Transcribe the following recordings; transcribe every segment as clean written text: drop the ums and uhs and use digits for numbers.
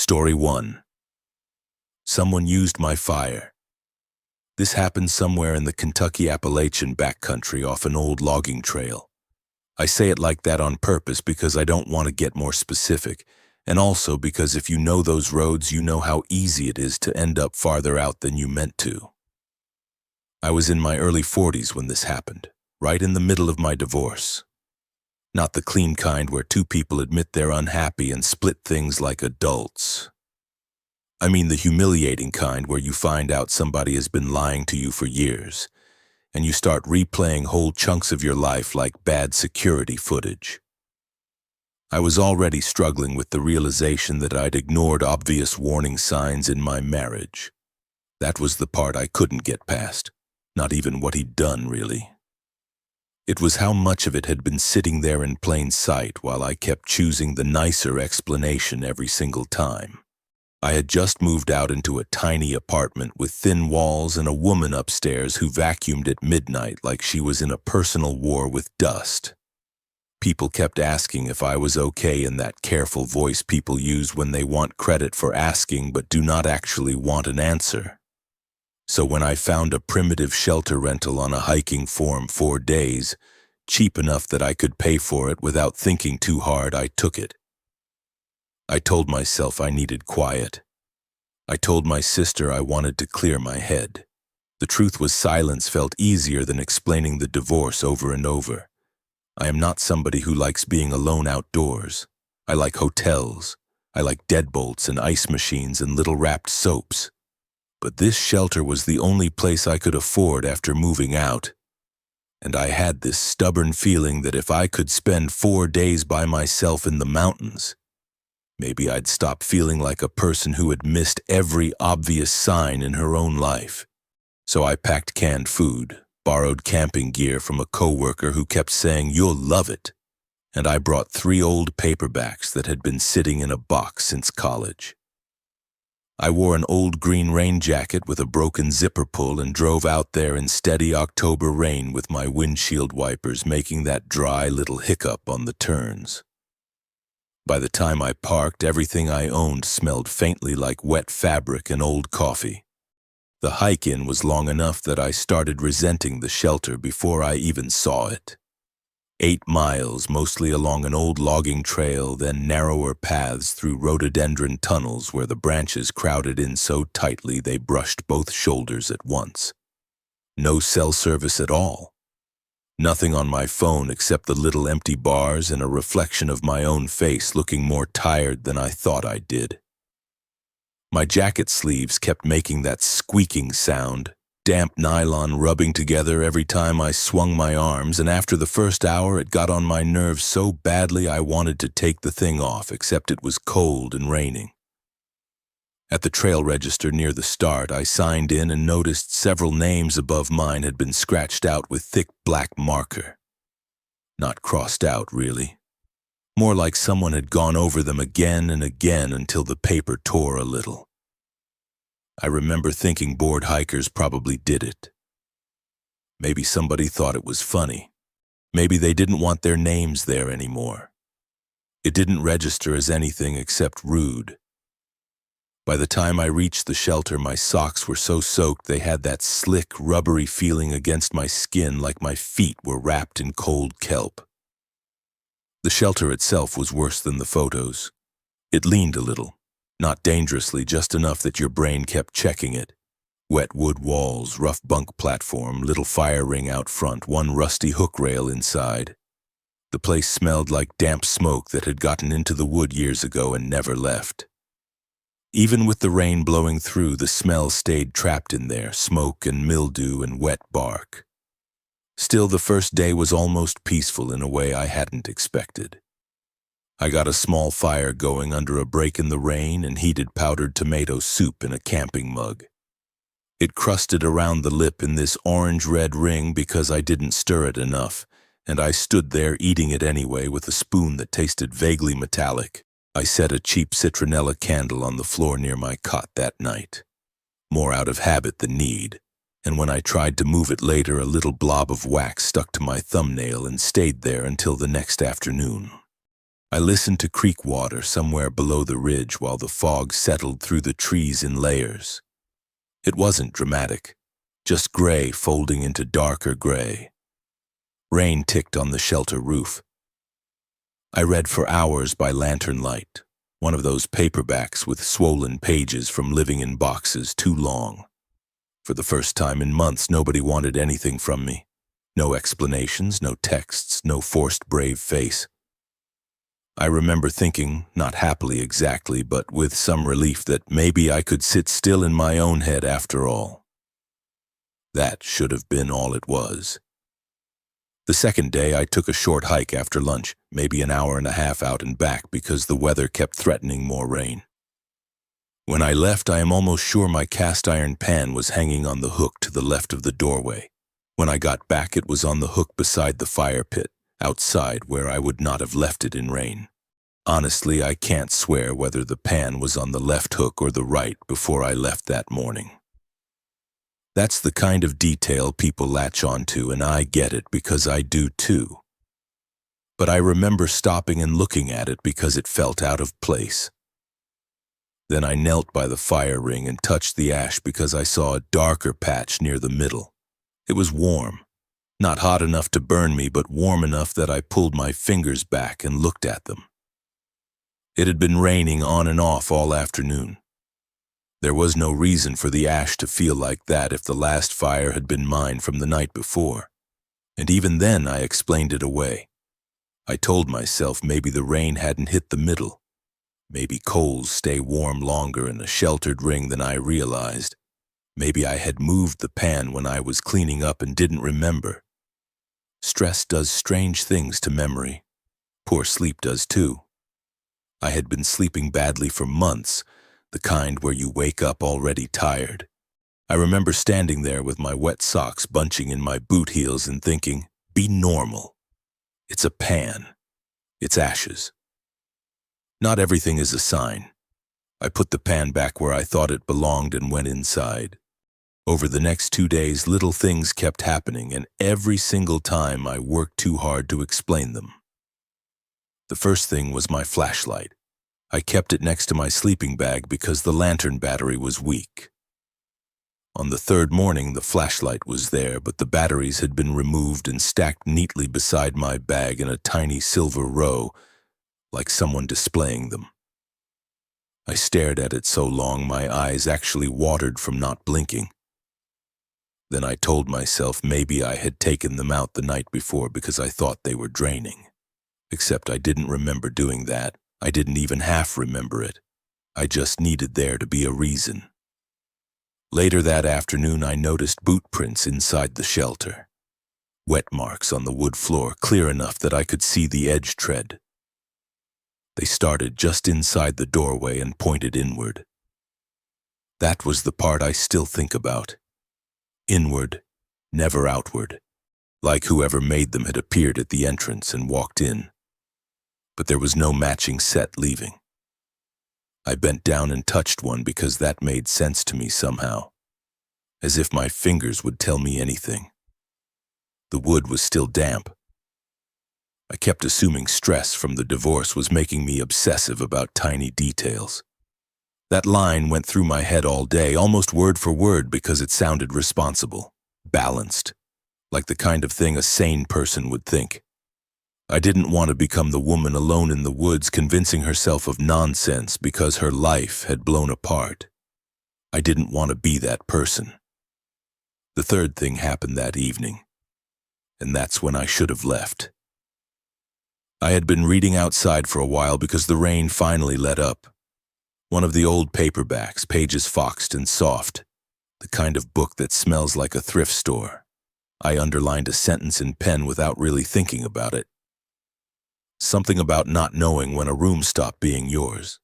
Story 1. Someone used my fire. This happened somewhere in the Kentucky Appalachian backcountry off an old logging trail. I say it like that on purpose because I don't want to get more specific, and also because if you know those roads, you know how easy it is to end up farther out than you meant to. I was in my early 40s when this happened, right in the middle of my divorce. Not the clean kind where two people admit they're unhappy and split things like adults. I mean the humiliating kind where you find out somebody has been lying to you for years, and you start replaying whole chunks of your life like bad security footage. I was already struggling with the realization that I'd ignored obvious warning signs in my marriage. That was the part I couldn't get past, not even what he'd done, really. It was how much of it had been sitting there in plain sight while I kept choosing the nicer explanation every single time. I had just moved out into a tiny apartment with thin walls and a woman upstairs who vacuumed at midnight like she was in a personal war with dust. People kept asking if I was okay in that careful voice people use when they want credit for asking but do not actually want an answer. So when I found a primitive shelter rental on a hiking form 4 days, cheap enough that I could pay for it without thinking too hard, I took it. I told myself I needed quiet. I told my sister I wanted to clear my head. The truth was silence felt easier than explaining the divorce over and over. I am not somebody who likes being alone outdoors. I like hotels. I like deadbolts and ice machines and little wrapped soaps. But this shelter was the only place I could afford after moving out. And I had this stubborn feeling that if I could spend 4 days by myself in the mountains, maybe I'd stop feeling like a person who had missed every obvious sign in her own life. So I packed canned food, borrowed camping gear from a coworker who kept saying, "You'll love it," and I brought 3 old paperbacks that had been sitting in a box since college. I wore an old green rain jacket with a broken zipper pull and drove out there in steady October rain with my windshield wipers making that dry little hiccup on the turns. By the time I parked, everything I owned smelled faintly like wet fabric and old coffee. The hike-in was long enough that I started resenting the shelter before I even saw it. 8 miles, mostly along an old logging trail, then narrower paths through rhododendron tunnels where the branches crowded in so tightly they brushed both shoulders at once. No cell service at all. Nothing on my phone except the little empty bars and a reflection of my own face looking more tired than I thought I did. My jacket sleeves kept making that squeaking sound, damp nylon rubbing together every time I swung my arms, and after the first hour it got on my nerves so badly I wanted to take the thing off, except it was cold and raining. At the trail register near the start, I signed in and noticed several names above mine had been scratched out with thick black marker. Not crossed out, really. More like someone had gone over them again and again until the paper tore a little. I remember thinking bored hikers probably did it. Maybe somebody thought it was funny. Maybe they didn't want their names there anymore. It didn't register as anything except rude. By the time I reached the shelter, my socks were so soaked they had that slick, rubbery feeling against my skin like my feet were wrapped in cold kelp. The shelter itself was worse than the photos. It leaned a little. Not dangerously, just enough that your brain kept checking it. Wet wood walls, rough bunk platform, little fire ring out front, one rusty hook rail inside. The place smelled like damp smoke that had gotten into the wood years ago and never left. Even with the rain blowing through, the smell stayed trapped in there, smoke and mildew and wet bark. Still, the first day was almost peaceful in a way I hadn't expected. I got a small fire going under a break in the rain and heated powdered tomato soup in a camping mug. It crusted around the lip in this orange-red ring because I didn't stir it enough, and I stood there eating it anyway with a spoon that tasted vaguely metallic. I set a cheap citronella candle on the floor near my cot that night, more out of habit than need, and when I tried to move it later, a little blob of wax stuck to my thumbnail and stayed there until the next afternoon. I listened to creek water somewhere below the ridge while the fog settled through the trees in layers. It wasn't dramatic, just gray folding into darker gray. Rain ticked on the shelter roof. I read for hours by lantern light, one of those paperbacks with swollen pages from living in boxes too long. For the first time in months, nobody wanted anything from me. No explanations, no texts, no forced brave face. I remember thinking, not happily exactly, but with some relief, that maybe I could sit still in my own head after all. That should have been all it was. The second day, I took a short hike after lunch, maybe an hour and a half out and back because the weather kept threatening more rain. When I left, I am almost sure my cast iron pan was hanging on the hook to the left of the doorway. When I got back, it was on the hook beside the fire pit, outside where I would not have left it in rain. Honestly, I can't swear whether the pan was on the left hook or the right before I left that morning. That's the kind of detail people latch onto, and I get it because I do too. But I remember stopping and looking at it because it felt out of place. Then I knelt by the fire ring and touched the ash because I saw a darker patch near the middle. It was warm, not hot enough to burn me, but warm enough that I pulled my fingers back and looked at them. It had been raining on and off all afternoon. There was no reason for the ash to feel like that if the last fire had been mine from the night before. And even then I explained it away. I told myself maybe the rain hadn't hit the middle. Maybe coals stay warm longer in a sheltered ring than I realized. Maybe I had moved the pan when I was cleaning up and didn't remember. Stress does strange things to memory. Poor sleep does too. I had been sleeping badly for months, the kind where you wake up already tired. I remember standing there with my wet socks bunching in my boot heels and thinking, be normal. It's a pan. It's ashes. Not everything is a sign. I put the pan back where I thought it belonged and went inside. Over the next 2 days, little things kept happening, and every single time I worked too hard to explain them. The first thing was my flashlight. I kept it next to my sleeping bag because the lantern battery was weak. On the third morning, the flashlight was there, but the batteries had been removed and stacked neatly beside my bag in a tiny silver row, like someone displaying them. I stared at it so long my eyes actually watered from not blinking. Then I told myself maybe I had taken them out the night before because I thought they were draining. Except I didn't remember doing that. I didn't even half remember it. I just needed there to be a reason. Later that afternoon, I noticed boot prints inside the shelter. Wet marks on the wood floor, clear enough that I could see the edge tread. They started just inside the doorway and pointed inward. That was the part I still think about. Inward, never outward, like whoever made them had appeared at the entrance and walked in. But there was no matching set leaving. I bent down and touched one because that made sense to me somehow, as if my fingers would tell me anything. The wood was still damp. I kept assuming stress from the divorce was making me obsessive about tiny details. That line went through my head all day, almost word for word, because it sounded responsible, balanced, like the kind of thing a sane person would think. I didn't want to become the woman alone in the woods convincing herself of nonsense because her life had blown apart. I didn't want to be that person. The third thing happened that evening, and that's when I should have left. I had been reading outside for a while because the rain finally let up. One of the old paperbacks, pages foxed and soft, the kind of book that smells like a thrift store. I underlined a sentence in pen without really thinking about it. Something about not knowing when a room stopped being yours.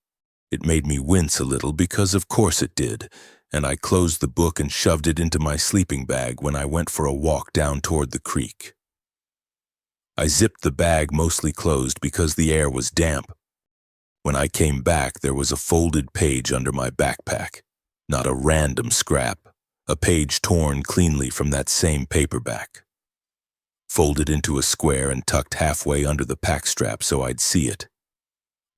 It made me wince a little because of course it did, and I closed the book and shoved it into my sleeping bag when I went for a walk down toward the creek. I zipped the bag mostly closed because the air was damp. When I came back, there was a folded page under my backpack, not a random scrap, a page torn cleanly from that same paperback. Folded into a square and tucked halfway under the pack strap so I'd see it.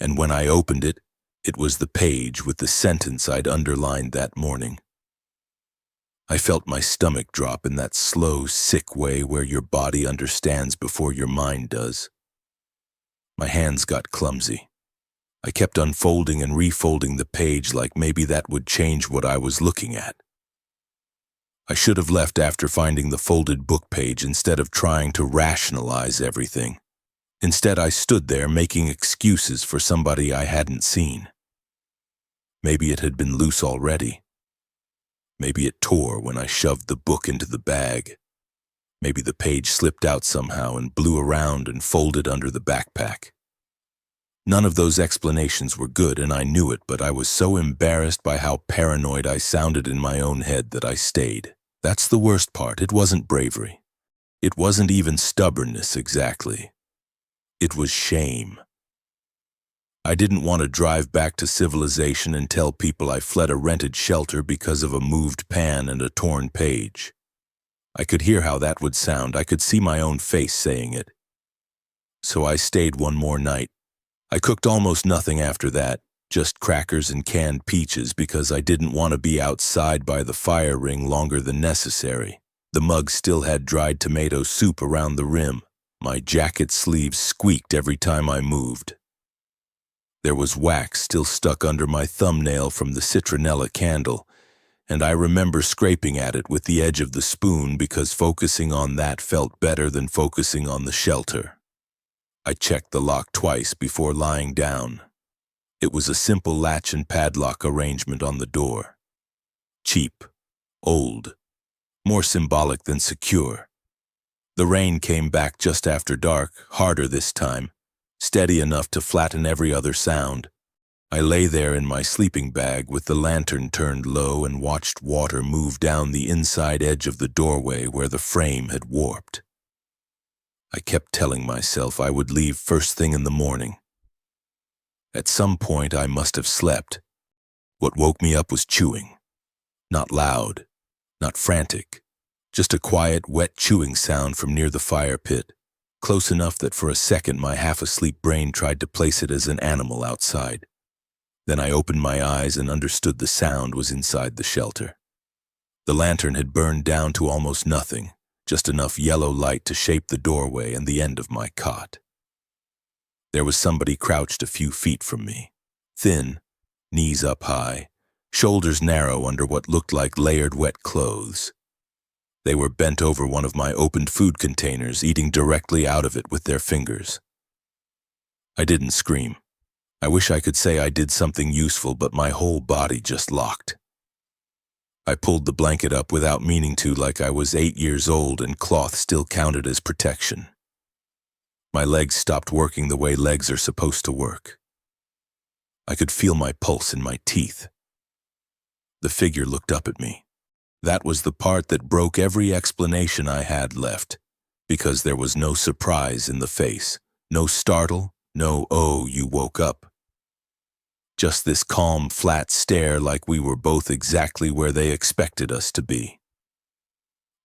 And when I opened it, it was the page with the sentence I'd underlined that morning. I felt my stomach drop in that slow, sick way where your body understands before your mind does. My hands got clumsy. I kept unfolding and refolding the page like maybe that would change what I was looking at. I should have left after finding the folded book page instead of trying to rationalize everything. Instead, I stood there making excuses for somebody I hadn't seen. Maybe it had been loose already. Maybe it tore when I shoved the book into the bag. Maybe the page slipped out somehow and blew around and folded under the backpack. None of those explanations were good, and I knew it, but I was so embarrassed by how paranoid I sounded in my own head that I stayed. That's the worst part. It wasn't bravery. It wasn't even stubbornness exactly. It was shame. I didn't want to drive back to civilization and tell people I fled a rented shelter because of a moved pan and a torn page. I could hear how that would sound. I could see my own face saying it. So I stayed one more night. I cooked almost nothing after that, just crackers and canned peaches because I didn't want to be outside by the fire ring longer than necessary. The mug still had dried tomato soup around the rim. My jacket sleeves squeaked every time I moved. There was wax still stuck under my thumbnail from the citronella candle, and I remember scraping at it with the edge of the spoon because focusing on that felt better than focusing on the shelter. I checked the lock twice before lying down. It was a simple latch and padlock arrangement on the door. Cheap, old, more symbolic than secure. The rain came back just after dark, harder this time, steady enough to flatten every other sound. I lay there in my sleeping bag with the lantern turned low and watched water move down the inside edge of the doorway where the frame had warped. I kept telling myself I would leave first thing in the morning. At some point I must have slept. What woke me up was chewing. Not loud, not frantic, just a quiet, wet chewing sound from near the fire pit, close enough that for a second my half-asleep brain tried to place it as an animal outside. Then I opened my eyes and understood the sound was inside the shelter. The lantern had burned down to almost nothing, just enough yellow light to shape the doorway and the end of my cot. There was somebody crouched a few feet from me, thin, knees up high, shoulders narrow under what looked like layered wet clothes. They were bent over one of my opened food containers, eating directly out of it with their fingers. I didn't scream. I wish I could say I did something useful, but my whole body just locked. I pulled the blanket up without meaning to, like I was 8 years old and cloth still counted as protection. My legs stopped working the way legs are supposed to work. I could feel my pulse in my teeth. The figure looked up at me. That was the part that broke every explanation I had left, because there was no surprise in the face, no startle, no, "Oh, you woke up." Just this calm, flat stare like we were both exactly where they expected us to be.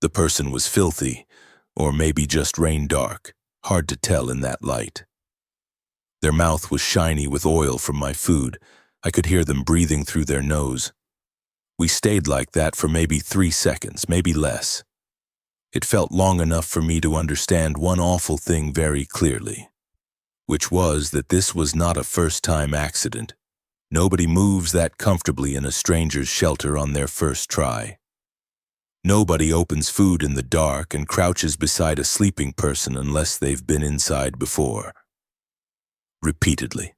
The person was filthy, or maybe just rain dark, hard to tell in that light. Their mouth was shiny with oil from my food. I could hear them breathing through their nose. We stayed like that for maybe 3 seconds, maybe less. It felt long enough for me to understand one awful thing very clearly, which was that this was not a first-time accident. Nobody moves that comfortably in a stranger's shelter on their first try. Nobody opens food in the dark and crouches beside a sleeping person unless they've been inside before. Repeatedly.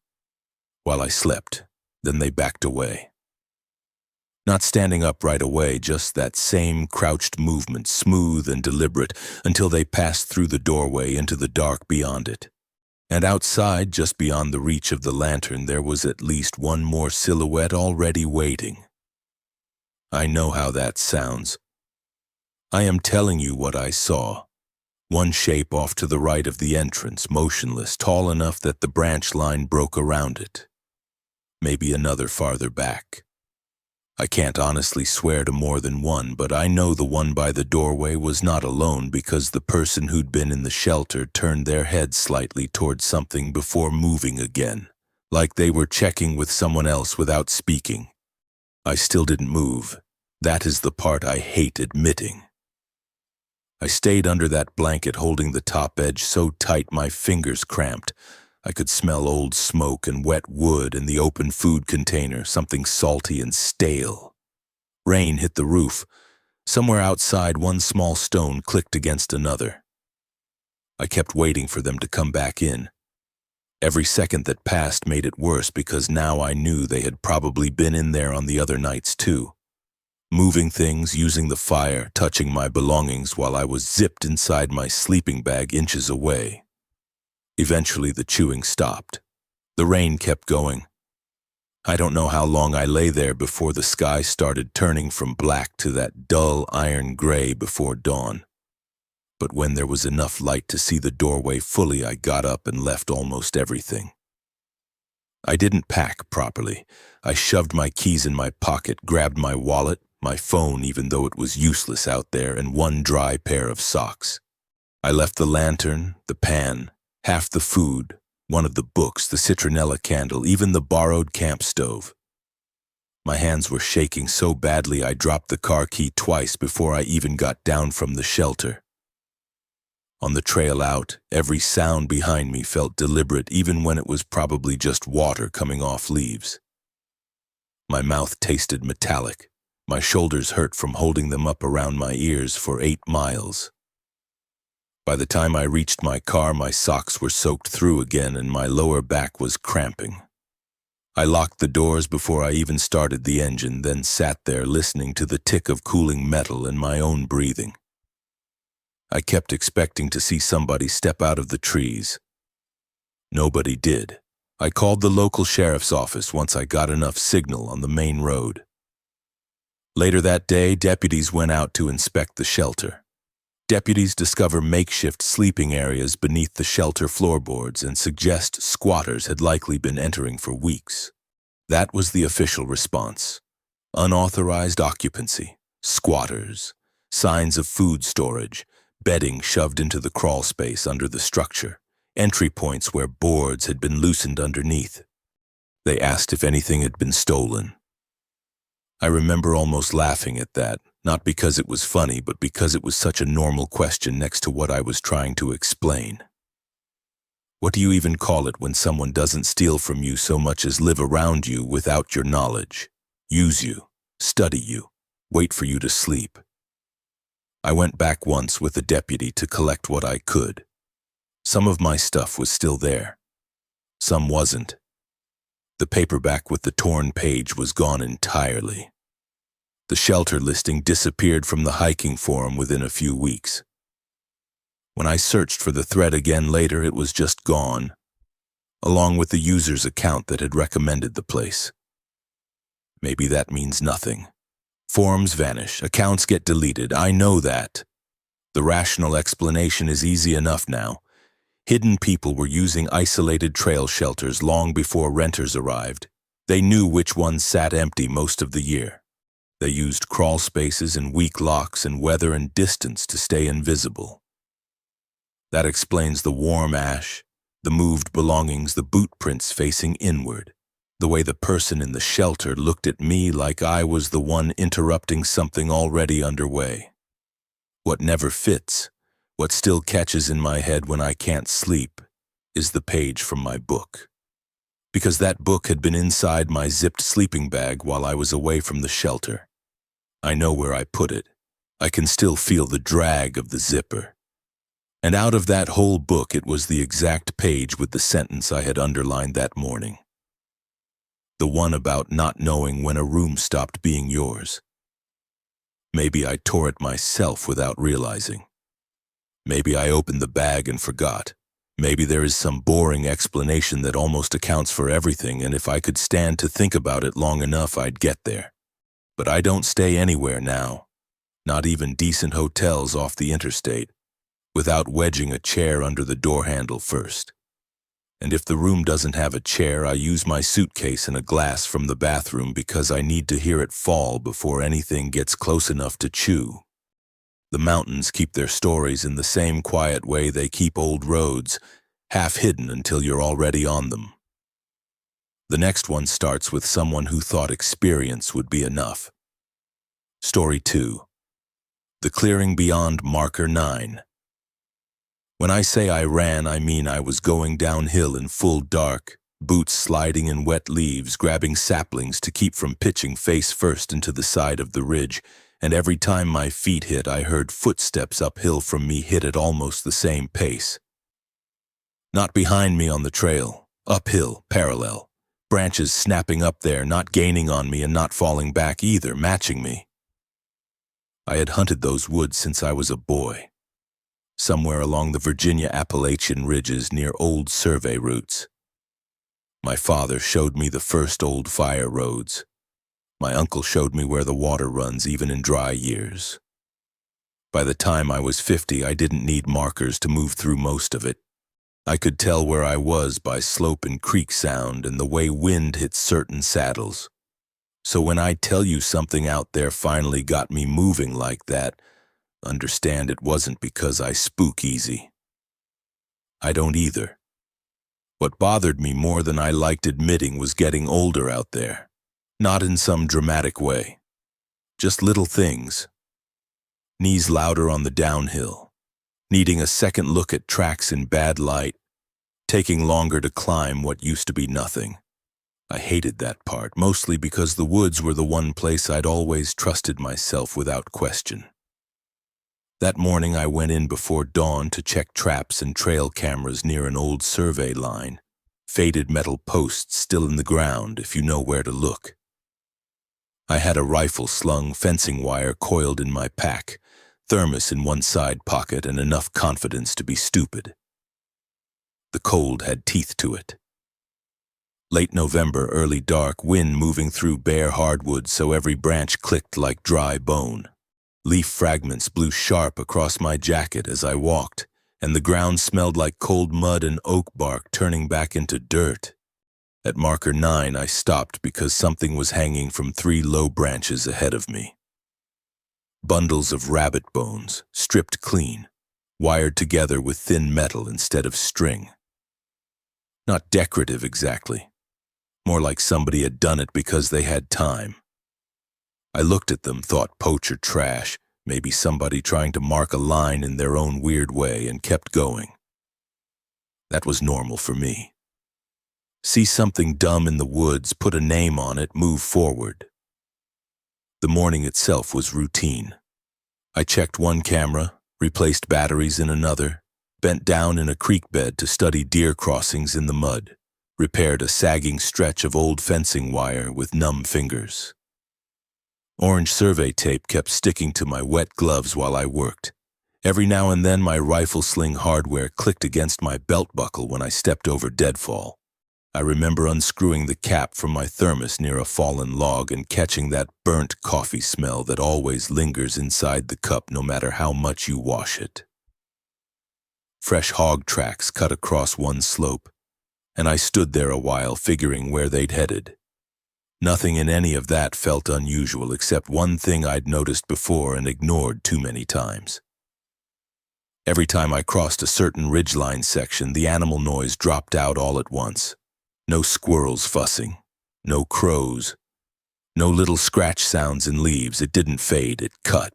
While I slept, then they backed away. Not standing up right away, just that same crouched movement, smooth and deliberate, until they passed through the doorway into the dark beyond it. And outside, just beyond the reach of the lantern, there was at least one more silhouette already waiting. I know how that sounds. I am telling you what I saw. One shape off to the right of the entrance, motionless, tall enough that the branch line broke around it. Maybe another farther back. I can't honestly swear to more than one, but I know the one by the doorway was not alone because the person who'd been in the shelter turned their head slightly toward something before moving again, like they were checking with someone else without speaking. I still didn't move. That is the part I hate admitting. I stayed under that blanket holding the top edge so tight my fingers cramped. I could smell old smoke and wet wood in the open food container, something salty and stale. Rain hit the roof. Somewhere outside, one small stone clicked against another. I kept waiting for them to come back in. Every second that passed made it worse because now I knew they had probably been in there on the other nights too. Moving things, using the fire, touching my belongings while I was zipped inside my sleeping bag inches away. Eventually the chewing stopped. The rain kept going. I don't know how long I lay there before the sky started turning from black to that dull iron gray before dawn. But when there was enough light to see the doorway fully, I got up and left almost everything. I didn't pack properly. I shoved my keys in my pocket, grabbed my wallet, my phone even though it was useless out there, and one dry pair of socks. I left the lantern, the pan, half the food, one of the books, the citronella candle, even the borrowed camp stove. My hands were shaking so badly I dropped the car key twice before I even got down from the shelter. On the trail out, every sound behind me felt deliberate even when it was probably just water coming off leaves. My mouth tasted metallic. My shoulders hurt from holding them up around my ears for 8 miles. By the time I reached my car, my socks were soaked through again and my lower back was cramping. I locked the doors before I even started the engine, then sat there listening to the tick of cooling metal and my own breathing. I kept expecting to see somebody step out of the trees. Nobody did. I called the local sheriff's office once I got enough signal on the main road. Later that day, deputies went out to inspect the shelter. Deputies discover makeshift sleeping areas beneath the shelter floorboards and suggest squatters had likely been entering for weeks. That was the official response. Unauthorized occupancy, squatters, signs of food storage, bedding shoved into the crawl space under the structure, entry points where boards had been loosened underneath. They asked if anything had been stolen. I remember almost laughing at that, not because it was funny, but because it was such a normal question next to what I was trying to explain. What do you even call it when someone doesn't steal from you so much as live around you without your knowledge, use you, study you, wait for you to sleep? I went back once with a deputy to collect what I could. Some of my stuff was still there. Some wasn't. The paperback with the torn page was gone entirely. The shelter listing disappeared from the hiking forum within a few weeks. When I searched for the thread again later, it was just gone, along with the user's account that had recommended the place. Maybe that means nothing. Forums vanish, accounts get deleted, I know that. The rational explanation is easy enough now. Hidden people were using isolated trail shelters long before renters arrived. They knew which ones sat empty most of the year. They used crawl spaces and weak locks and weather and distance to stay invisible. That explains the warm ash, the moved belongings, the boot prints facing inward, the way the person in the shelter looked at me like I was the one interrupting something already underway. What never fits, what still catches in my head when I can't sleep, is the page from my book. Because that book had been inside my zipped sleeping bag while I was away from the shelter. I know where I put it. I can still feel the drag of the zipper. And out of that whole book, it was the exact page with the sentence I had underlined that morning. The one about not knowing when a room stopped being yours. Maybe I tore it myself without realizing. Maybe I opened the bag and forgot. Maybe there is some boring explanation that almost accounts for everything, and if I could stand to think about it long enough, I'd get there. But I don't stay anywhere now, not even decent hotels off the interstate, without wedging a chair under the door handle first. And if the room doesn't have a chair, I use my suitcase and a glass from the bathroom because I need to hear it fall before anything gets close enough to chew. The mountains keep their stories in the same quiet way they keep old roads, half hidden until you're already on them. The next one starts with someone who thought experience would be enough. Story 2. The clearing beyond Marker 9. When I say I ran, I mean I was going downhill in full dark, boots sliding in wet leaves, grabbing saplings to keep from pitching face first into the side of the ridge, and every time my feet hit, I heard footsteps uphill from me hit at almost the same pace. Not behind me on the trail, uphill, parallel. Branches snapping up there, not gaining on me and not falling back either, matching me. I had hunted those woods since I was a boy, somewhere along the Virginia Appalachian ridges near old survey routes. My father showed me the first old fire roads. My uncle showed me where the water runs even in dry years. By the time I was 50, I didn't need markers to move through most of it. I could tell where I was by slope and creek sound and the way wind hit certain saddles. So when I tell you something out there finally got me moving like that, understand it wasn't because I spook easy. I don't either. What bothered me more than I liked admitting was getting older out there. Not in some dramatic way. Just little things. Knees louder on the downhill. Needing a second look at tracks in bad light. Taking longer to climb what used to be nothing. I hated that part, mostly because the woods were the one place I'd always trusted myself without question. That morning I went in before dawn to check traps and trail cameras near an old survey line. Faded metal posts still in the ground if you know where to look. I had a rifle slung, fencing wire coiled in my pack, thermos in one side pocket, and enough confidence to be stupid. The cold had teeth to it. Late November, early dark, wind moving through bare hardwood so every branch clicked like dry bone. Leaf fragments blew sharp across my jacket as I walked, and the ground smelled like cold mud and oak bark turning back into dirt. At Marker 9, I stopped because something was hanging from 3 low branches ahead of me. Bundles of rabbit bones, stripped clean, wired together with thin metal instead of string. Not decorative exactly. More like somebody had done it because they had time. I looked at them, thought poacher trash, maybe somebody trying to mark a line in their own weird way, and kept going. That was normal for me. See something dumb in the woods, put a name on it, move forward. The morning itself was routine. I checked one camera, replaced batteries in another, bent down in a creek bed to study deer crossings in the mud, repaired a sagging stretch of old fencing wire with numb fingers. Orange survey tape kept sticking to my wet gloves while I worked. Every now and then my rifle sling hardware clicked against my belt buckle when I stepped over deadfall. I remember unscrewing the cap from my thermos near a fallen log and catching that burnt coffee smell that always lingers inside the cup no matter how much you wash it. Fresh hog tracks cut across one slope, and I stood there a while figuring where they'd headed. Nothing in any of that felt unusual except one thing I'd noticed before and ignored too many times. Every time I crossed a certain ridgeline section, the animal noise dropped out all at once. No squirrels fussing, no crows, no little scratch sounds in leaves. It didn't fade, it cut.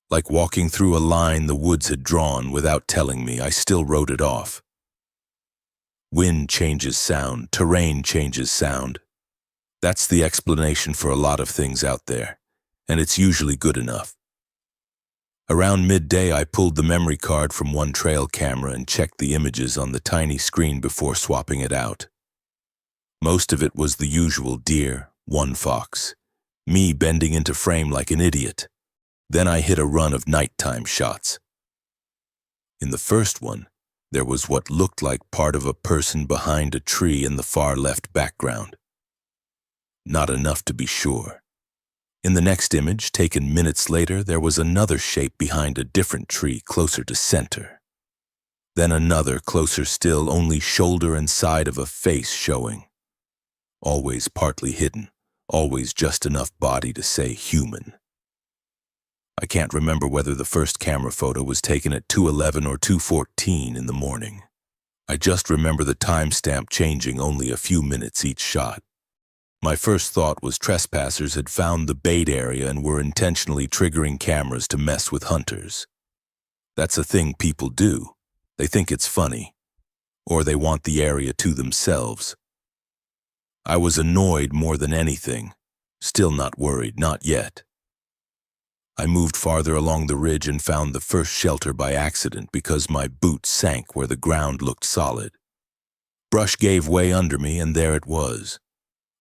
Like walking through a line the woods had drawn without telling me, I still wrote it off. Wind changes sound, terrain changes sound. That's the explanation for a lot of things out there, and it's usually good enough. Around midday, I pulled the memory card from one trail camera and checked the images on the tiny screen before swapping it out. Most of it was the usual deer, one fox, me bending into frame like an idiot. Then I hit a run of nighttime shots. In the first one, there was what looked like part of a person behind a tree in the far left background. Not enough to be sure. In the next image, taken minutes later, there was another shape behind a different tree closer to center. Then another closer still, only shoulder and side of a face showing. Always partly hidden, always just enough body to say human. I can't remember whether the first camera photo was taken at 2:11 or 2:14 in the morning. I just remember the timestamp changing only a few minutes each shot. My first thought was trespassers had found the bait area and were intentionally triggering cameras to mess with hunters. That's a thing people do. They think it's funny, or they want the area to themselves. I was annoyed more than anything, still not worried, not yet. I moved farther along the ridge and found the first shelter by accident because my boots sank where the ground looked solid. Brush gave way under me, and there it was.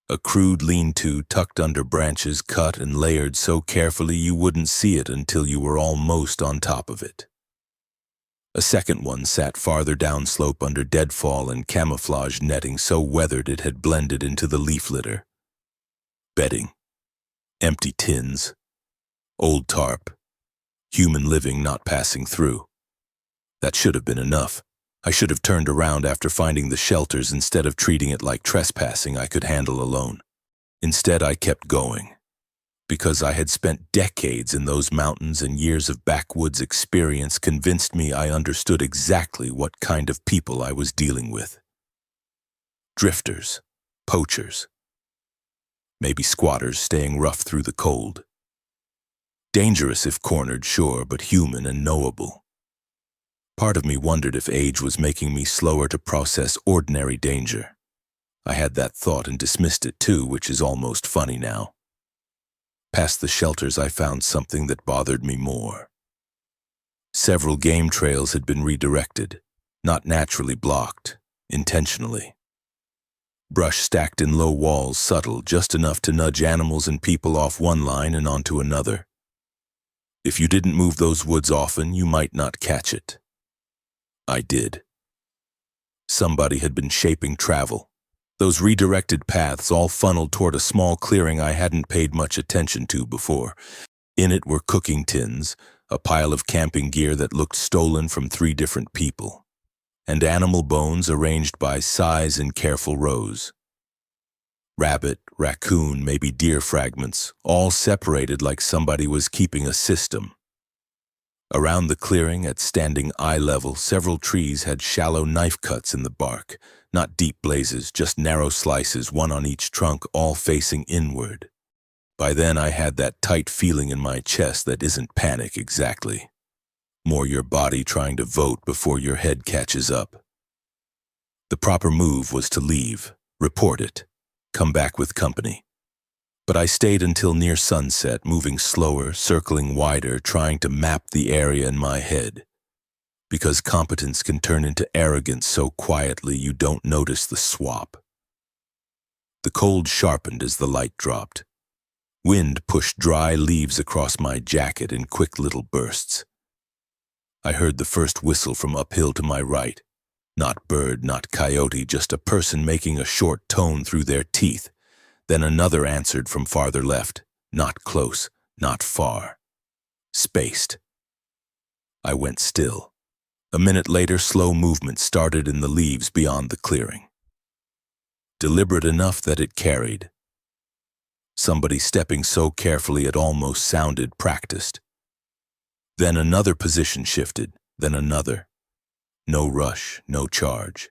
A crude lean-to tucked under branches cut and layered so carefully you wouldn't see it until you were almost on top of it. A second one sat farther downslope under deadfall and camouflage netting so weathered it had blended into the leaf litter. Bedding, empty tins, old tarp, human living not passing through. That should have been enough. I should have turned around after finding the shelters instead of treating it like trespassing I could handle alone. Instead, I kept going. Because I had spent decades in those mountains and years of backwoods experience convinced me I understood exactly what kind of people I was dealing with. Drifters, poachers, maybe squatters staying rough through the cold. Dangerous if cornered, sure, but human and knowable. Part of me wondered if age was making me slower to process ordinary danger. I had that thought and dismissed it too, which is almost funny now. Past the shelters, I found something that bothered me more. Several game trails had been redirected, not naturally blocked, intentionally. Brush stacked in low walls, subtle, just enough to nudge animals and people off one line and onto another. If you didn't move those woods often, you might not catch it. I did. Somebody had been shaping travel. Those redirected paths all funneled toward a small clearing I hadn't paid much attention to before. In it were cooking tins, a pile of camping gear that looked stolen from 3 different people, and animal bones arranged by size in careful rows. Rabbit, raccoon, maybe deer fragments, all separated like somebody was keeping a system. Around the clearing, at standing eye level, several trees had shallow knife cuts in the bark, not deep blazes, just narrow slices, one on each trunk, all facing inward. By then I had that tight feeling in my chest that isn't panic exactly. More your body trying to vote before your head catches up. The proper move was to leave, report it, come back with company. But I stayed until near sunset, moving slower, circling wider, trying to map the area in my head. Because competence can turn into arrogance so quietly you don't notice the swap. The cold sharpened as the light dropped. Wind pushed dry leaves across my jacket in quick little bursts. I heard the first whistle from uphill to my right. Not bird, not coyote, just a person making a short tone through their teeth. Then another answered from farther left, not close, not far. Spaced. I went still. A minute later, slow movement started in the leaves beyond the clearing. Deliberate enough that it carried. Somebody stepping so carefully it almost sounded practiced. Then another position shifted, then another. No rush, no charge.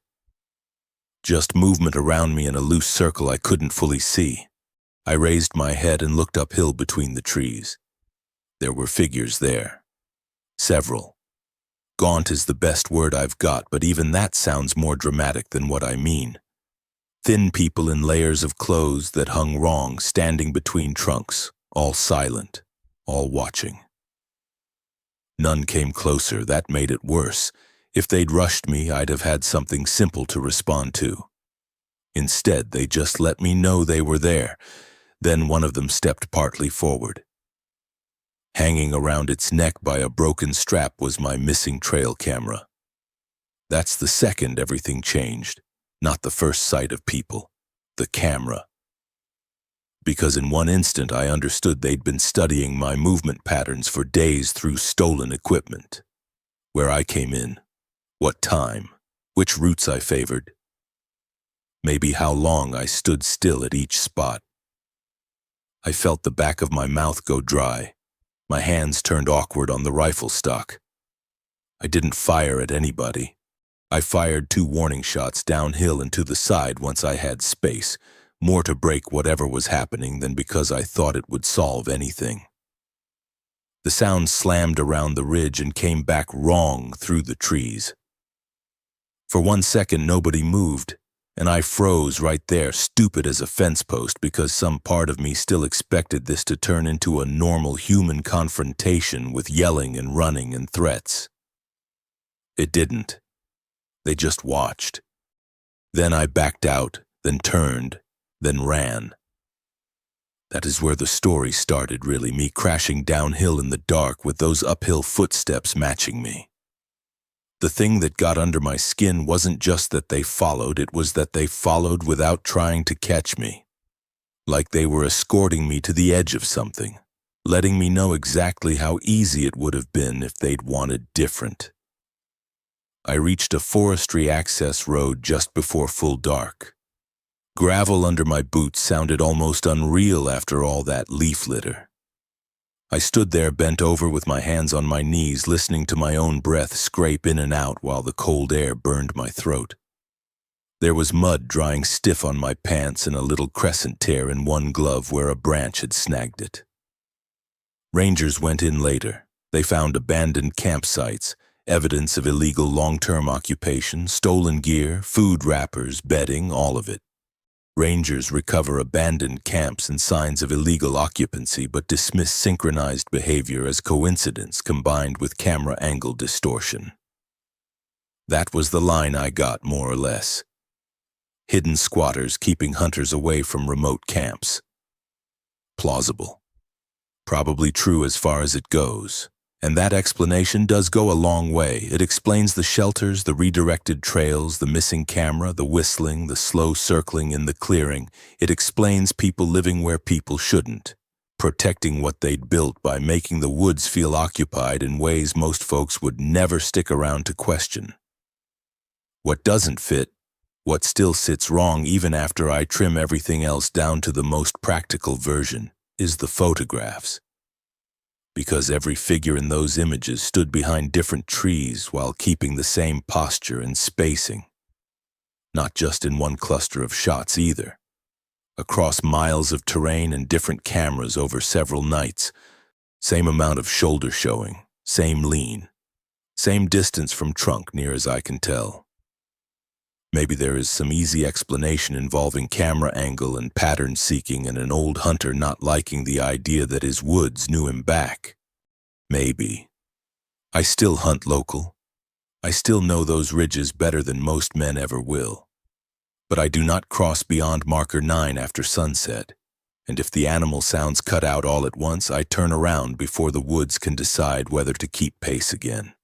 Just movement around me in a loose circle I couldn't fully see. I raised my head and looked uphill between the trees. There were figures there. Several. Gaunt is the best word I've got, but even that sounds more dramatic than what I mean. Thin people in layers of clothes that hung wrong, standing between trunks, all silent, all watching. None came closer. That made it worse. If they'd rushed me, I'd have had something simple to respond to. Instead, they just let me know they were there. Then one of them stepped partly forward. Hanging around its neck by a broken strap was my missing trail camera. That's the second everything changed, not the first sight of people, the camera. Because in one instant I understood they'd been studying my movement patterns for days through stolen equipment. Where I came in. What time, which routes I favored, maybe how long I stood still at each spot. I felt the back of my mouth go dry. My hands turned awkward on the rifle stock. I didn't fire at anybody. I fired 2 warning shots downhill and to the side once I had space, more to break whatever was happening than because I thought it would solve anything. The sound slammed around the ridge and came back wrong through the trees. For 1 second nobody moved, and I froze right there, stupid as a fence post, because some part of me still expected this to turn into a normal human confrontation with yelling and running and threats. It didn't. They just watched. Then I backed out, then turned, then ran. That is where the story started, really, me crashing downhill in the dark with those uphill footsteps matching me. The thing that got under my skin wasn't just that they followed, it was that they followed without trying to catch me. Like they were escorting me to the edge of something, letting me know exactly how easy it would have been if they'd wanted different. I reached a forestry access road just before full dark. Gravel under my boots sounded almost unreal after all that leaf litter. I stood there bent over with my hands on my knees, listening to my own breath scrape in and out while the cold air burned my throat. There was mud drying stiff on my pants and a little crescent tear in one glove where a branch had snagged it. Rangers went in later. They found abandoned campsites, evidence of illegal long-term occupation, stolen gear, food wrappers, bedding, all of it. Rangers recover abandoned camps and signs of illegal occupancy but dismiss synchronized behavior as coincidence combined with camera angle distortion. That was the line I got, more or less. Hidden squatters keeping hunters away from remote camps. Plausible. Probably true as far as it goes. And that explanation does go a long way. It explains the shelters, the redirected trails, the missing camera, the whistling, the slow circling in the clearing. It explains people living where people shouldn't, protecting what they'd built by making the woods feel occupied in ways most folks would never stick around to question. What doesn't fit, what still sits wrong even after I trim everything else down to the most practical version, is the photographs. Because every figure in those images stood behind different trees while keeping the same posture and spacing. Not just in one cluster of shots either. Across miles of terrain and different cameras over several nights. Same amount of shoulder showing, same lean, same distance from trunk near as I can tell. Maybe there is some easy explanation involving camera angle and pattern seeking and an old hunter not liking the idea that his woods knew him back. Maybe. I still hunt local. I still know those ridges better than most men ever will. But I do not cross beyond marker 9 after sunset, and if the animal sounds cut out all at once, I turn around before the woods can decide whether to keep pace again.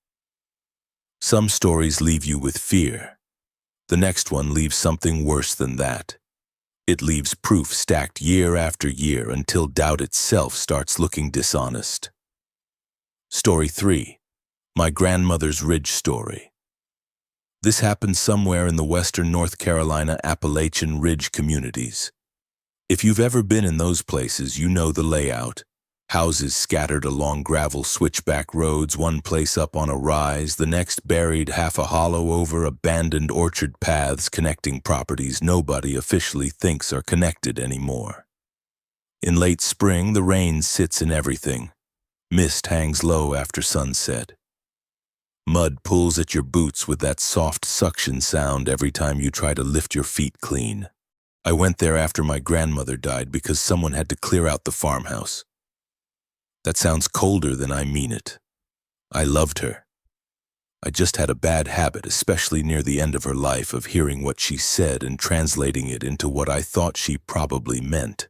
Some stories leave you with fear. The next one leaves something worse than that. It leaves proof stacked year after year until doubt itself starts looking dishonest. Story 3. My grandmother's ridge story. This happened somewhere in the western North Carolina Appalachian Ridge communities. If you've ever been in those places, you know the layout. Houses scattered along gravel switchback roads, one place up on a rise, the next buried half a hollow over abandoned orchard paths connecting properties nobody officially thinks are connected anymore. In late spring, the rain sits in everything. Mist hangs low after sunset. Mud pulls at your boots with that soft suction sound every time you try to lift your feet clean. I went there after my grandmother died because someone had to clear out the farmhouse. That sounds colder than I mean it. I loved her. I just had a bad habit, especially near the end of her life, of hearing what she said and translating it into what I thought she probably meant.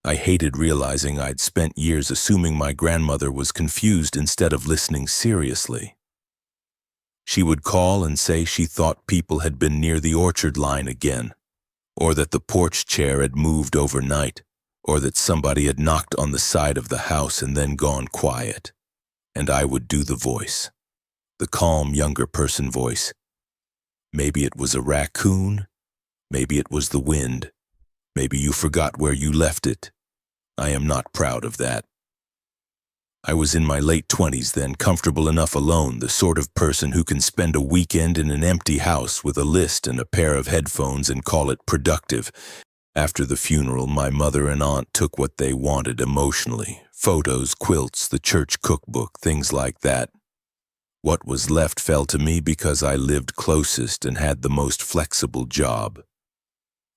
I hated realizing I'd spent years assuming my grandmother was confused instead of listening seriously. She would call and say she thought people had been near the orchard line again, or that the porch chair had moved overnight, or that somebody had knocked on the side of the house and then gone quiet. And I would do the voice, the calm younger person voice. Maybe it was a raccoon, maybe it was the wind, maybe you forgot where you left it. I am not proud of that. I was in my late 20s then, comfortable enough alone, the sort of person who can spend a weekend in an empty house with a list and a pair of headphones and call it productive. After the funeral, my mother and aunt took what they wanted emotionally. Photos, quilts, the church cookbook, things like that. What was left fell to me because I lived closest and had the most flexible job.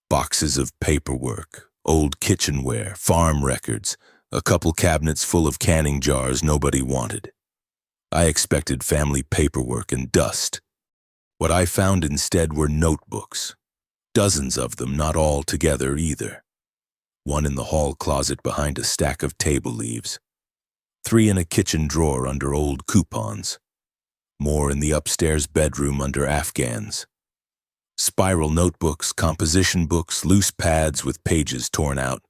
Boxes of paperwork, old kitchenware, farm records, a couple cabinets full of canning jars nobody wanted. I expected family paperwork and dust. What I found instead were notebooks. Dozens of them, not all together either. One in the hall closet behind a stack of table leaves. 3 in a kitchen drawer under old coupons. More in the upstairs bedroom under Afghans. Spiral notebooks, composition books, loose pads with pages torn out.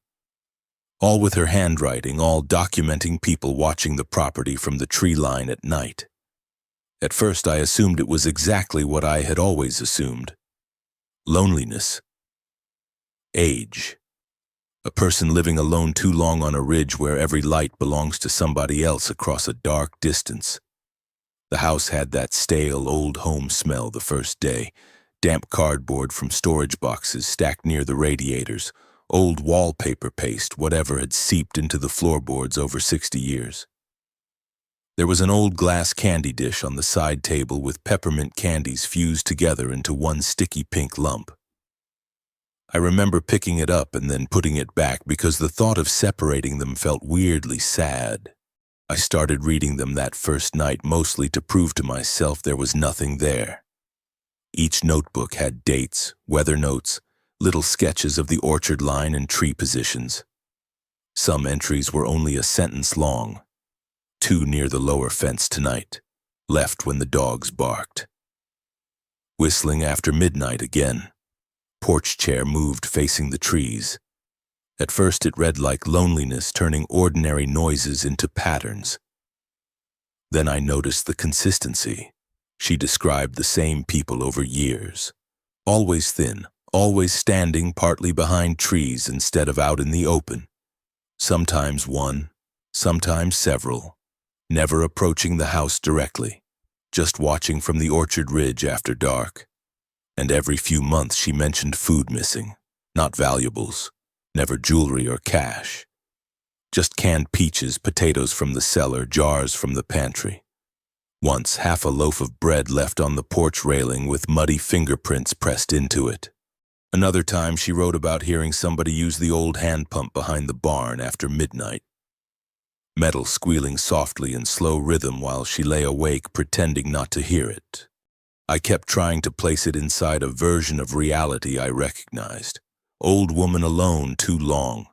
All with her handwriting, all documenting people watching the property from the tree line at night. At first I assumed it was exactly what I had always assumed. Loneliness. Age. A person living alone too long on a ridge where every light belongs to somebody else across a dark distance. The house had that stale old home smell the first day. Damp cardboard from storage boxes stacked near the radiators. Old wallpaper paste, whatever had seeped into the floorboards over 60 years. There was an old glass candy dish on the side table with peppermint candies fused together into one sticky pink lump. I remember picking it up and then putting it back because the thought of separating them felt weirdly sad. I started reading them that first night mostly to prove to myself there was nothing there. Each notebook had dates, weather notes, little sketches of the orchard line and tree positions. Some entries were only a sentence long. 2 near the lower fence tonight. Left when the dogs barked. Whistling after midnight again. Porch chair moved facing the trees. At first it read like loneliness turning ordinary noises into patterns. Then I noticed the consistency. She described the same people over years. Always thin, always standing partly behind trees instead of out in the open. Sometimes one, sometimes several. Never approaching the house directly, just watching from the orchard ridge after dark. And every few months she mentioned food missing, not valuables, never jewelry or cash. Just canned peaches, potatoes from the cellar, jars from the pantry. Once half a loaf of bread left on the porch railing with muddy fingerprints pressed into it. Another time she wrote about hearing somebody use the old hand pump behind the barn after midnight. Metal squealing softly in slow rhythm while she lay awake pretending not to hear it. I kept trying to place it inside a version of reality I recognized. Old woman alone too long.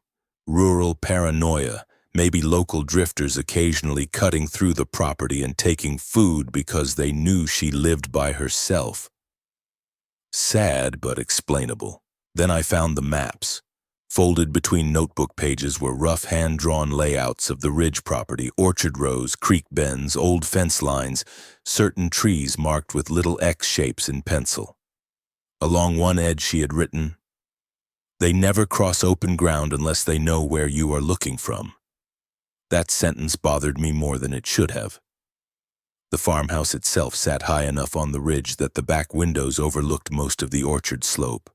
Rural paranoia, maybe local drifters occasionally cutting through the property and taking food because they knew she lived by herself. Sad but explainable. Then I found the maps. Folded between notebook pages were rough hand-drawn layouts of the ridge property, orchard rows, creek bends, old fence lines, certain trees marked with little X shapes in pencil. Along one edge she had written, "They never cross open ground unless they know where you are looking from." That sentence bothered me more than it should have. The farmhouse itself sat high enough on the ridge that the back windows overlooked most of the orchard slope.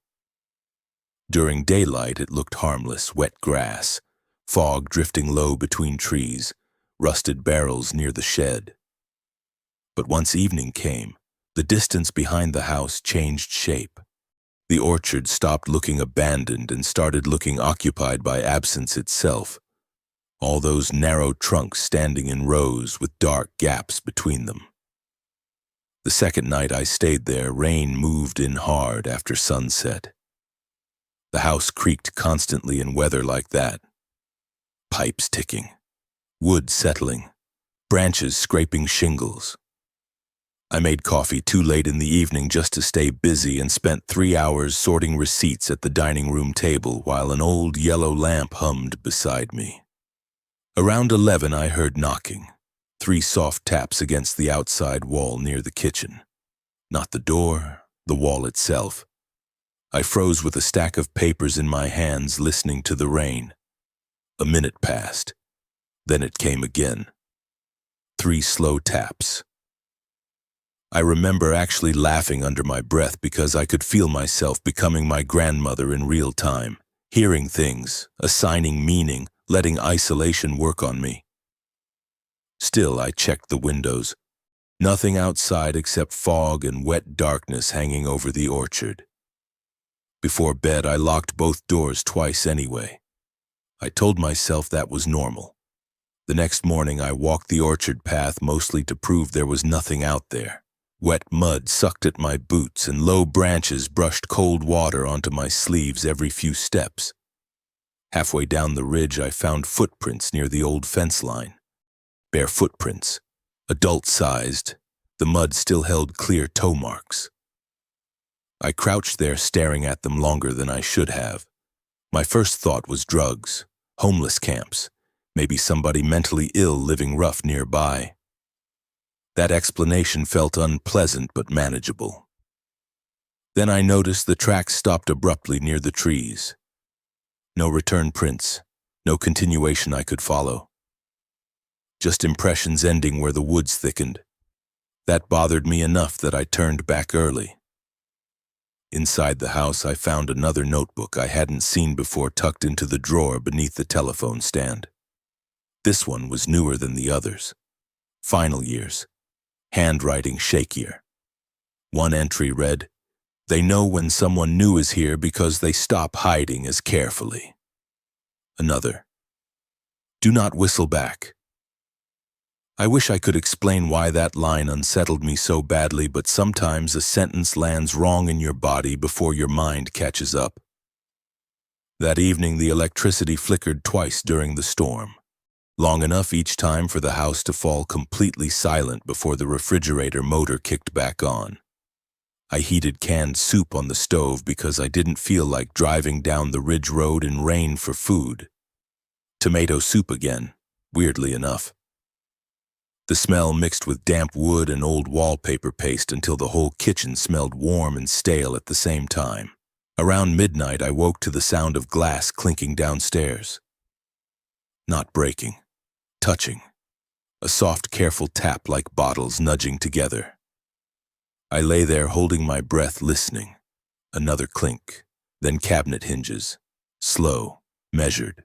During daylight it looked harmless, wet grass, fog drifting low between trees, rusted barrels near the shed. But once evening came, the distance behind the house changed shape. The orchard stopped looking abandoned and started looking occupied by absence itself. All those narrow trunks standing in rows with dark gaps between them. The second night I stayed there, rain moved in hard after sunset. The house creaked constantly in weather like that. Pipes ticking, wood settling, branches scraping shingles. I made coffee too late in the evening just to stay busy and spent 3 hours sorting receipts at the dining room table while an old yellow lamp hummed beside me. Around 11 I heard knocking, 3 soft taps against the outside wall near the kitchen. Not the door, the wall itself. I froze with a stack of papers in my hands, listening to the rain. A minute passed. Then it came again. 3 slow taps. I remember actually laughing under my breath because I could feel myself becoming my grandmother in real time, hearing things, assigning meaning, letting isolation work on me. Still, I checked the windows. Nothing outside except fog and wet darkness hanging over the orchard. Before bed, I locked both doors twice anyway. I told myself that was normal. The next morning, I walked the orchard path mostly to prove there was nothing out there. Wet mud sucked at my boots and low branches brushed cold water onto my sleeves every few steps. Halfway down the ridge, I found footprints near the old fence line. Bare footprints, adult-sized. The mud still held clear toe marks. I crouched there staring at them longer than I should have. My first thought was drugs, homeless camps, maybe somebody mentally ill living rough nearby. That explanation felt unpleasant but manageable. Then I noticed the tracks stopped abruptly near the trees. No return prints, no continuation I could follow. Just impressions ending where the woods thickened. That bothered me enough that I turned back early. Inside the house, I found another notebook I hadn't seen before tucked into the drawer beneath the telephone stand. This one was newer than the others. Final years. Handwriting shakier. One entry read, "They know when someone new is here because they stop hiding as carefully." Another, "Do not whistle back." I wish I could explain why that line unsettled me so badly, but sometimes a sentence lands wrong in your body before your mind catches up. That evening, the electricity flickered twice during the storm. Long enough each time for the house to fall completely silent before the refrigerator motor kicked back on. I heated canned soup on the stove because I didn't feel like driving down the ridge road in rain for food. Tomato soup again, weirdly enough. The smell mixed with damp wood and old wallpaper paste until the whole kitchen smelled warm and stale at the same time. Around midnight, I woke to the sound of glass clinking downstairs. Not breaking. Touching. A soft, careful tap like bottles nudging together. I lay there holding my breath, listening. Another clink, then cabinet hinges. Slow, measured.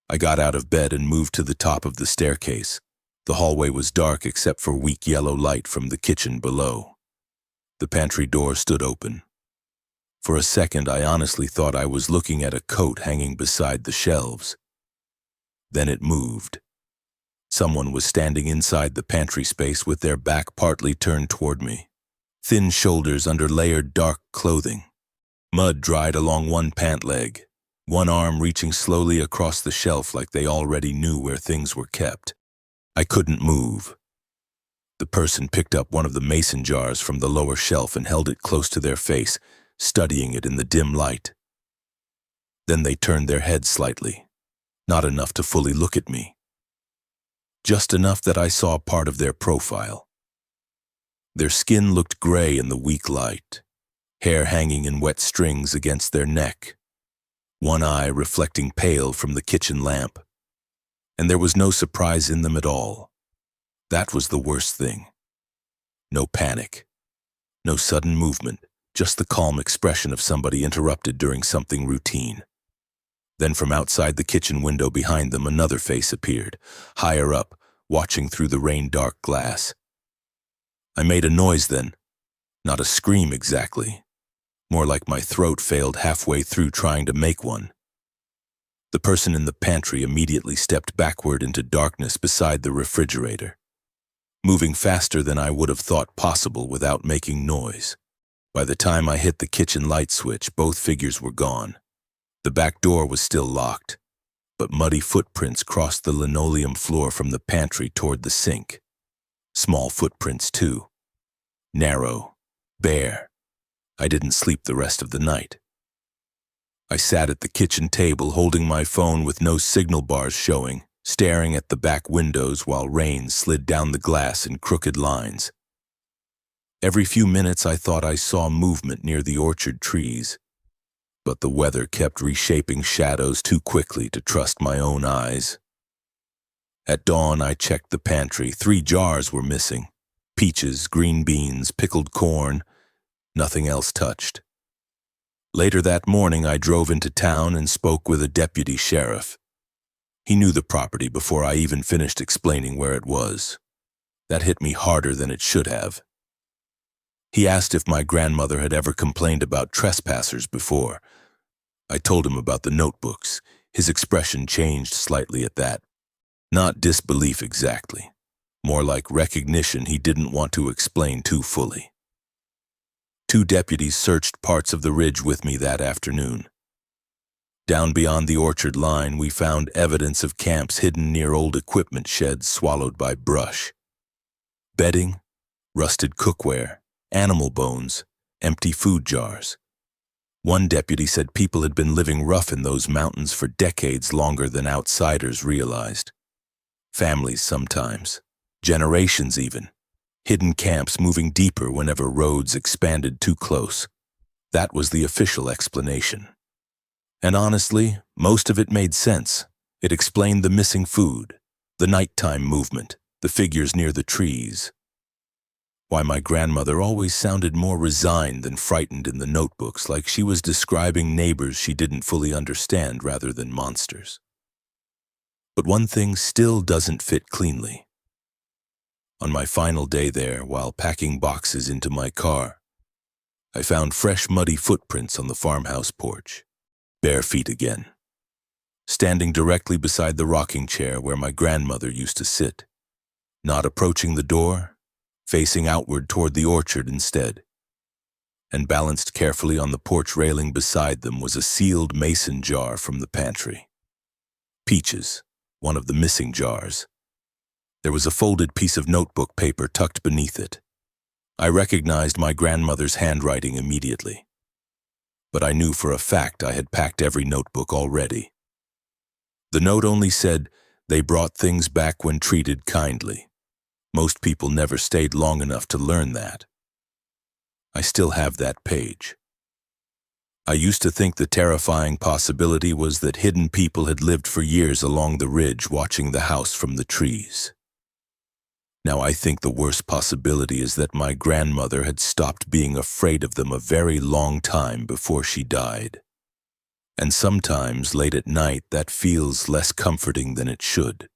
I got out of bed and moved to the top of the staircase. The hallway was dark except for weak yellow light from the kitchen below. The pantry door stood open. For a second, I honestly thought I was looking at a coat hanging beside the shelves. Then it moved. Someone was standing inside the pantry space with their back partly turned toward me. Thin shoulders under layered dark clothing. Mud dried along one pant leg. One arm reaching slowly across the shelf like they already knew where things were kept. I couldn't move. The person picked up one of the mason jars from the lower shelf and held it close to their face, studying it in the dim light. Then they turned their heads slightly. Not enough to fully look at me. Just enough that I saw part of their profile. Their skin looked gray in the weak light, hair hanging in wet strings against their neck, one eye reflecting pale from the kitchen lamp. And there was no surprise in them at all. That was the worst thing. No panic. No sudden movement, just the calm expression of somebody interrupted during something routine. Then from outside the kitchen window behind them, another face appeared, higher up, watching through the rain-dark glass. I made a noise then. Not a scream exactly. More like my throat failed halfway through trying to make one. The person in the pantry immediately stepped backward into darkness beside the refrigerator, moving faster than I would have thought possible without making noise. By the time I hit the kitchen light switch, both figures were gone. The back door was still locked, but muddy footprints crossed the linoleum floor from the pantry toward the sink. Small footprints, too. Narrow, bare. I didn't sleep the rest of the night. I sat at the kitchen table holding my phone with no signal bars showing, staring at the back windows while rain slid down the glass in crooked lines. Every few minutes I thought I saw movement near the orchard trees, but the weather kept reshaping shadows too quickly to trust my own eyes. At dawn, I checked the pantry. 3 jars were missing. Peaches, green beans, pickled corn, nothing else touched. Later that morning, I drove into town and spoke with a deputy sheriff. He knew the property before I even finished explaining where it was. That hit me harder than it should have. He asked if my grandmother had ever complained about trespassers before. I told him about the notebooks. His expression changed slightly at that. Not disbelief exactly. More like recognition he didn't want to explain too fully. 2 deputies searched parts of the ridge with me that afternoon. Down beyond the orchard line, we found evidence of camps hidden near old equipment sheds swallowed by brush. Bedding, rusted cookware, animal bones, empty food jars. One deputy said people had been living rough in those mountains for decades longer than outsiders realized. Families sometimes, generations even. Hidden camps moving deeper whenever roads expanded too close. That was the official explanation. And honestly, most of it made sense. It explained the missing food, the nighttime movement, the figures near the trees. Why my grandmother always sounded more resigned than frightened in the notebooks, like she was describing neighbors she didn't fully understand rather than monsters. But one thing still doesn't fit cleanly. On my final day there, while packing boxes into my car, I found fresh muddy footprints on the farmhouse porch, bare feet again, standing directly beside the rocking chair where my grandmother used to sit, not approaching the door, facing outward toward the orchard instead. And balanced carefully on the porch railing beside them was a sealed mason jar from the pantry. Peaches, one of the missing jars. There was a folded piece of notebook paper tucked beneath it. I recognized my grandmother's handwriting immediately. But I knew for a fact I had packed every notebook already. The note only said, "They brought things back when treated kindly." Most people never stayed long enough to learn that. I still have that page. I used to think the terrifying possibility was that hidden people had lived for years along the ridge watching the house from the trees. Now I think the worst possibility is that my grandmother had stopped being afraid of them a very long time before she died. And sometimes late at night that feels less comforting than it should.